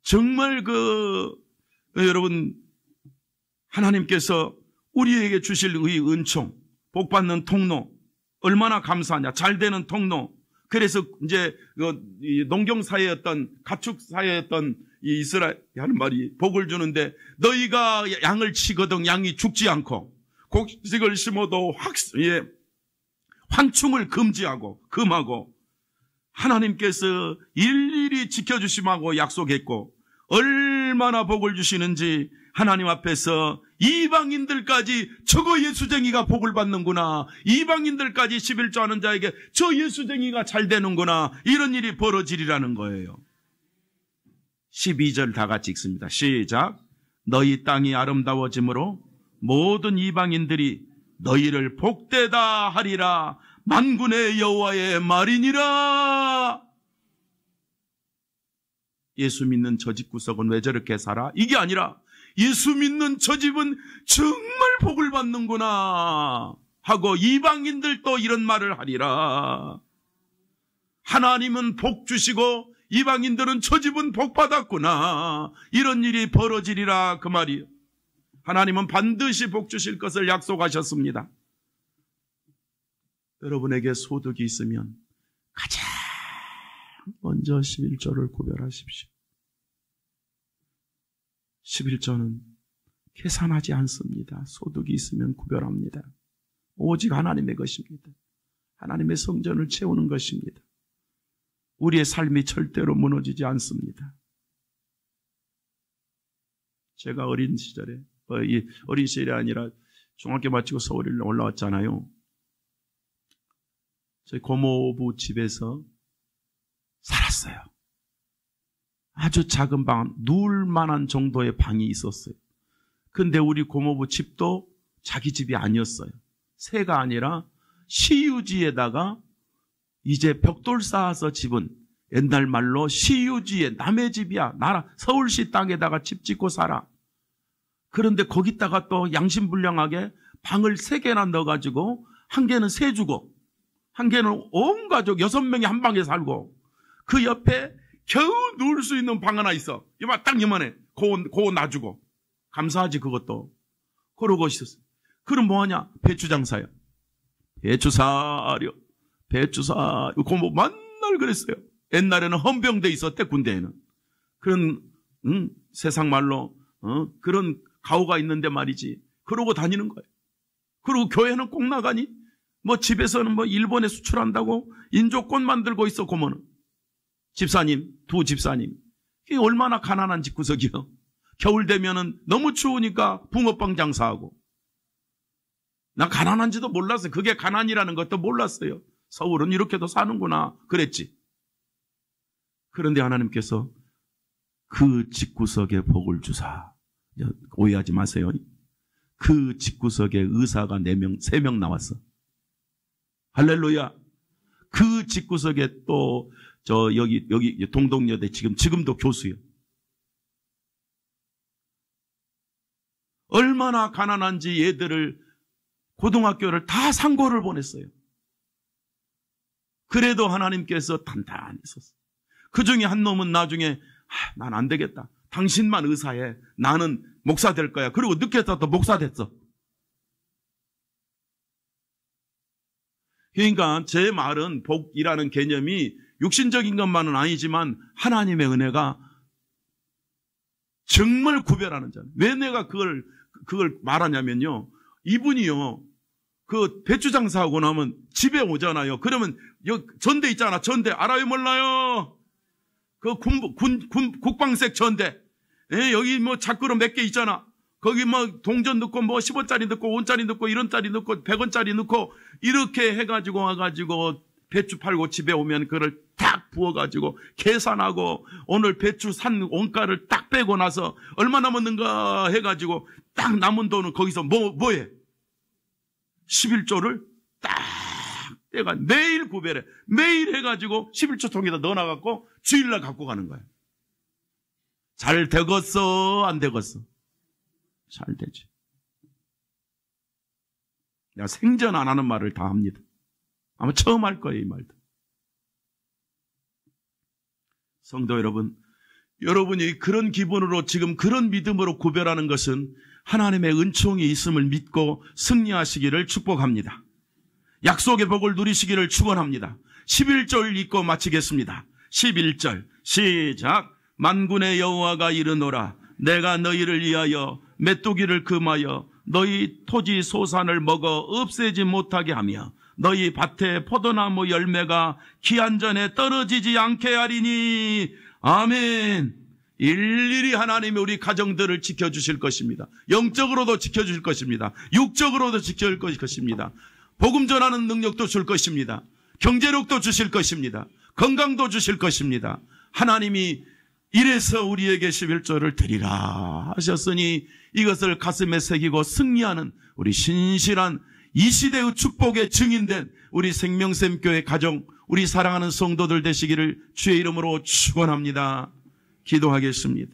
정말 여러분, 하나님께서 우리에게 주실 이 은총, 복받는 통로, 얼마나 감사하냐. 잘 되는 통로. 그래서 이제 농경사회였던, 가축사회였던 이 이스라엘 하는 말이 복을 주는데 너희가 양을 치거든 양이 죽지 않고 곡식을 심어도 환충을 금하고 하나님께서 일일이 지켜주심하고 약속했고 얼마나 복을 주시는지 하나님 앞에서 이방인들까지 저거 예수쟁이가 복을 받는구나. 이방인들까지 11조 하는 자에게 저 예수쟁이가 잘 되는구나. 이런 일이 벌어지리라는 거예요. 12절 다 같이 읽습니다. 시작. 너희 땅이 아름다워짐으로 모든 이방인들이 너희를 복되다 하리라. 만군의 여호와의 말이니라. 예수 믿는 저 집구석은 왜 저렇게 살아? 이게 아니라 예수 믿는 저 집은 정말 복을 받는구나 하고 이방인들도 이런 말을 하리라. 하나님은 복 주시고 이방인들은 저 집은 복 받았구나. 이런 일이 벌어지리라 그 말이에요. 하나님은 반드시 복 주실 것을 약속하셨습니다. 여러분에게 소득이 있으면 가장 먼저 11조를 구별하십시오. 11조는 계산하지 않습니다. 소득이 있으면 구별합니다. 오직 하나님의 것입니다. 하나님의 성전을 채우는 것입니다. 우리의 삶이 절대로 무너지지 않습니다. 제가 어린 시절에, 어린 시절이 아니라 중학교 마치고 서울에 올라왔잖아요. 저희 고모부 집에서 살았어요. 아주 작은 방, 누울 만한 정도의 방이 있었어요. 근데 우리 고모부 집도 자기 집이 아니었어요. 새가 아니라 시유지에다가 이제 벽돌 쌓아서 집은 옛날 말로 시유지에 남의 집이야. 서울시 땅에다가 집 짓고 살아. 그런데 거기다가 또 양심불량하게 방을 3개나 넣어가지고 한 개는 새 주고 한 개는 온 가족 6명이 한 방에 살고 그 옆에 겨우 누울 수 있는 방 하나 있어. 이만 딱 이만해. 그거 놔주고. 감사하지 그것도. 그러고 있었어. 그럼 뭐하냐? 배추 장사요. 배추 사려. 배추 사려. 고모 맨날 그랬어요. 옛날에는 헌병대 있었대 군대에는. 그런 세상 말로 그런 가오가 있는데 말이지. 그러고 다니는 거예요. 그리고 교회는 꼭 나가니? 뭐 집에서는 뭐 일본에 수출한다고 인조꽃 만들고 있어 고모는. 집사님, 2 집사님. 이게 얼마나 가난한 집구석이요. 겨울 되면은 너무 추우니까 붕어빵 장사하고. 나 가난한지도 몰랐어요. 그게 가난이라는 것도 몰랐어요. 서울은 이렇게도 사는구나 그랬지. 그런데 하나님께서 그 집구석에 복을 주사. 오해하지 마세요. 그 집구석에 의사가 3명 나왔어. 할렐루야. 그 집구석에 또 여기 동덕여대 지금도 교수요. 얼마나 가난한지 얘들을 고등학교를 다 상고를 보냈어요. 그래도 하나님께서 단단히 있었어요. 그 중에 한 놈은 나중에 난 안 되겠다. 당신만 의사해. 나는 목사 될 거야. 그리고 늦게 또 목사 됐어. 그러니까 제 말은 복이라는 개념이 육신적인 것만은 아니지만 하나님의 은혜가 정말 구별하는 자는. 왜 내가 그걸 말하냐면요. 이분이요. 그 배추 장사하고 나면 집에 오잖아요. 그러면 여기 전대 있잖아. 전대 알아요 몰라요? 그 국방색 전대. 예, 여기 뭐 자꾸로 몇 개 있잖아. 거기 뭐 동전 넣고 뭐 10원짜리 넣고 5원짜리 넣고 1원짜리 넣고 100원짜리 넣고 이렇게 해가지고 와가지고 배추 팔고 집에 오면 그걸 딱 부어가지고 계산하고 오늘 배추 산 원가를 딱 빼고 나서 얼마 남았는가 해가지고 딱 남은 돈은 거기서 뭐해? 11조를 딱 떼가 매일 구별해. 매일 해가지고 11조 통에다 넣어놔갖고 주일날 갖고 가는 거야. 잘 되겠어? 안 되겠어? 잘 되지. 내가 생전 안 하는 말을 다 합니다. 아마 처음 할 거예요, 이 말도. 성도 여러분, 여러분이 그런 기분으로 지금 그런 믿음으로 구별하는 것은 하나님의 은총이 있음을 믿고 승리하시기를 축복합니다. 약속의 복을 누리시기를 축원합니다. 11절 읽고 마치겠습니다. 11절 시작. 만군의 여호와가 이르노라. 내가 너희를 위하여 메뚜기를 금하여 너희 토지 소산을 먹어 없애지 못하게 하며 너희 밭에 포도나무 열매가 기한 전에 떨어지지 않게 하리니. 아멘. 일일이 하나님이 우리 가정들을 지켜주실 것입니다. 영적으로도 지켜주실 것입니다. 육적으로도 지켜줄 것입니다. 복음 전하는 능력도 줄 것입니다. 경제력도 주실 것입니다. 건강도 주실 것입니다. 하나님이 이래서 우리에게 11조를 드리라 하셨으니 이것을 가슴에 새기고 승리하는 우리 신실한 이 시대의 축복의 증인된 우리 생명샘교회 가정, 우리 사랑하는 성도들 되시기를 주의 이름으로 축원합니다. 기도하겠습니다.